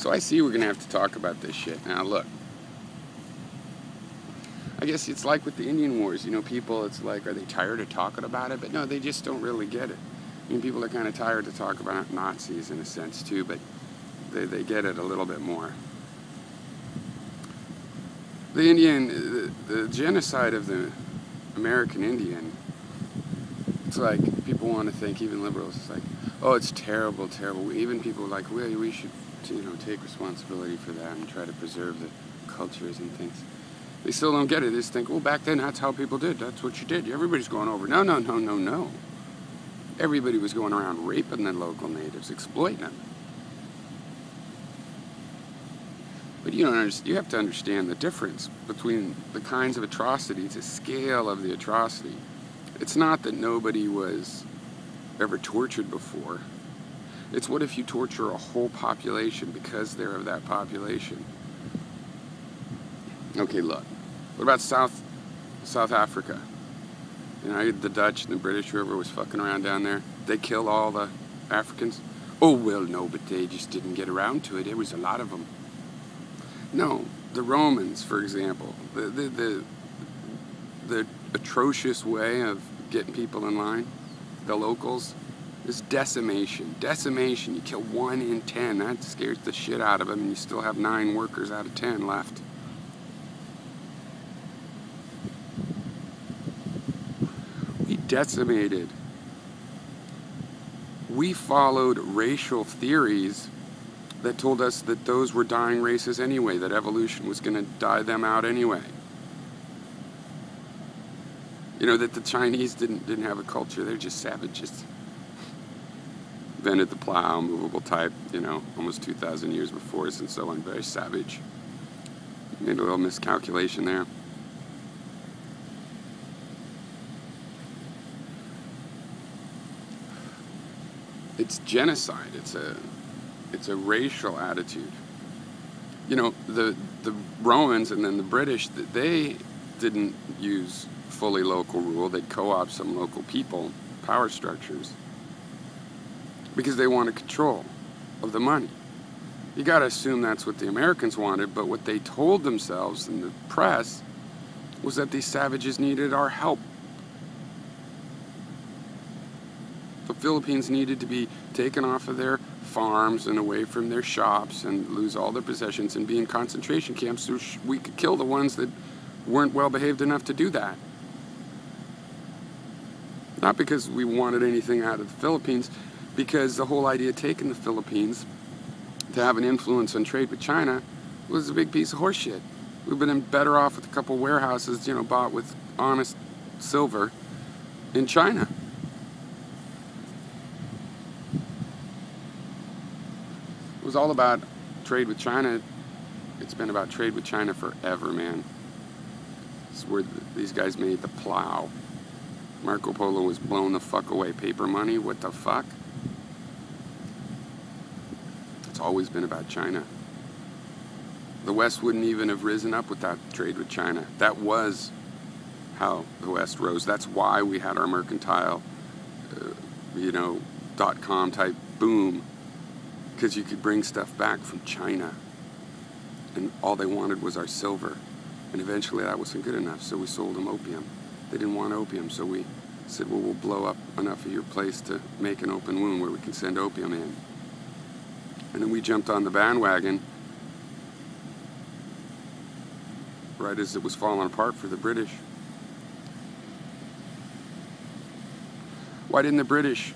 So I see we're going to have to talk about this shit. Now look, I guess it's like with the Indian Wars, you know, people, it's like, are they tired of talking about it? But no, they just don't really get it. I mean, people are kind of tired to talk about Nazis in a sense too, but they get it a little bit more. The genocide of the American Indian, it's like people want to think, even liberals, it's like, oh, it's terrible, terrible. Even people are like, well, we should, you know, take responsibility for that and try to preserve the cultures and things. They still don't get it. They just think, well, back then that's how people did. That's what you did. Everybody's going over. No, no, no, no, no. Everybody was going around raping the local natives, exploiting them. But you have to understand the difference between the kinds of atrocities, the scale of the atrocity. It's not that nobody was ever tortured before. It's what if you torture a whole population because they're of that population. Okay, look. What about South Africa? You know, the Dutch and the British, whoever was fucking around down there, they killed all the Africans? Oh, well, no, but they just didn't get around to it. There was a lot of them. No, the Romans, for example, the atrocious way of getting people in line, the locals, is decimation. Decimation, you kill 1 in 10. That scares the shit out of them, and you still have 9 workers out of 10 left. We decimated. We followed racial theories that told us that those were dying races anyway, that evolution was going to die them out anyway. You know, that the Chinese didn't have a culture, they're just savages. Invented the plow, movable type, you know, almost 2,000 years before us and so on, very savage. Made a little miscalculation there. It's genocide, it's a racial attitude. You know, the Romans and then the British, they didn't use fully local rule. They'd co-opt some local people, power structures, because they wanted control of the money. You got to assume that's what the Americans wanted, but what they told themselves in the press was that these savages needed our help. The Philippines needed to be taken off of their farms and away from their shops and lose all their possessions and be in concentration camps so we could kill the ones that weren't well behaved enough to do that. Not because we wanted anything out of the Philippines, because the whole idea of taking the Philippines to have an influence on trade with China was a big piece of horseshit. We've been better off with a couple warehouses, you know, bought with honest silver in China. It was all about trade with China. It's been about trade with China forever, man. It's where these guys made the plow. Marco Polo was blown the fuck away. Paper money, what the fuck? It's always been about China. The West wouldn't even have risen up without trade with China. That was how the West rose. That's why we had our mercantile, .com type boom. Because you could bring stuff back from China. And all they wanted was our silver. And eventually that wasn't good enough, so we sold them opium. They didn't want opium, so we said, well, we'll blow up enough of your place to make an open wound where we can send opium in. And then we jumped on the bandwagon right as it was falling apart for the British. Why didn't the British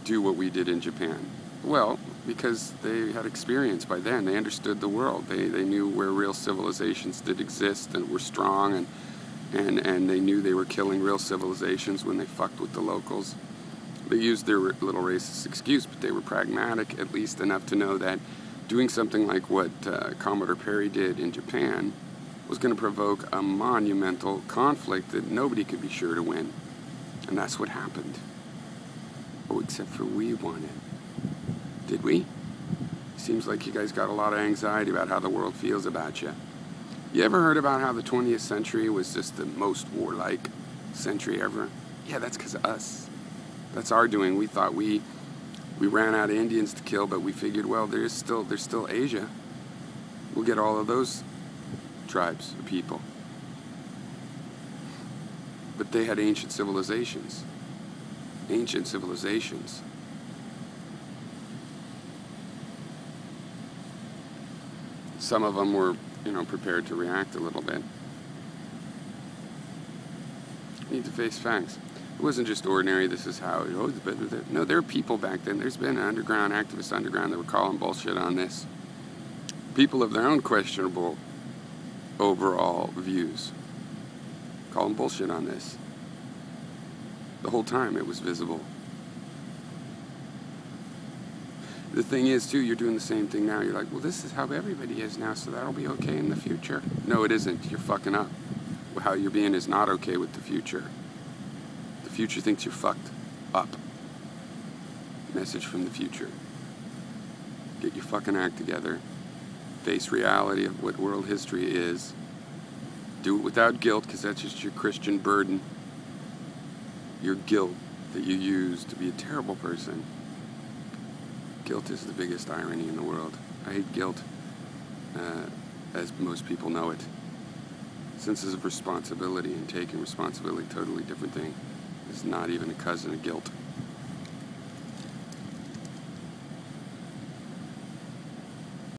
do what we did in Japan? Well, because they had experience by then. They understood the world. They knew where real civilizations did exist and were strong, and they knew they were killing real civilizations when they fucked with the locals. They used their little racist excuse, but they were pragmatic, at least enough to know that doing something like what Commodore Perry did in Japan was going to provoke a monumental conflict that nobody could be sure to win. And that's what happened. Oh, except for we won it. Did we? Seems like you guys got a lot of anxiety about how the world feels about you. You ever heard about how the 20th century was just the most warlike century ever? Yeah, that's because of us. That's our doing. We thought we We ran out of Indians to kill, but we figured, well, there's still Asia. We'll get all of those tribes of people. But they had ancient civilizations. Ancient civilizations. Some of them were, prepared to react a little bit. You need to face facts. It wasn't just ordinary, this is how, no, there were people back then. There's been activists underground that were calling bullshit on this. People of their own questionable overall views calling bullshit on this. The whole time it was visible. The thing is, too, you're doing the same thing now. You're like, well, this is how everybody is now, so that'll be okay in the future. No, it isn't. You're fucking up. How you're being is not okay with the future. The future thinks you're fucked up. Message from the future. Get your fucking act together. Face reality of what world history is. Do it without guilt, because that's just your Christian burden. Your guilt that you use to be a terrible person. Guilt is the biggest irony in the world. I hate guilt, as most people know it. Sense of responsibility and taking responsibility, totally different thing. It's not even a cousin of guilt.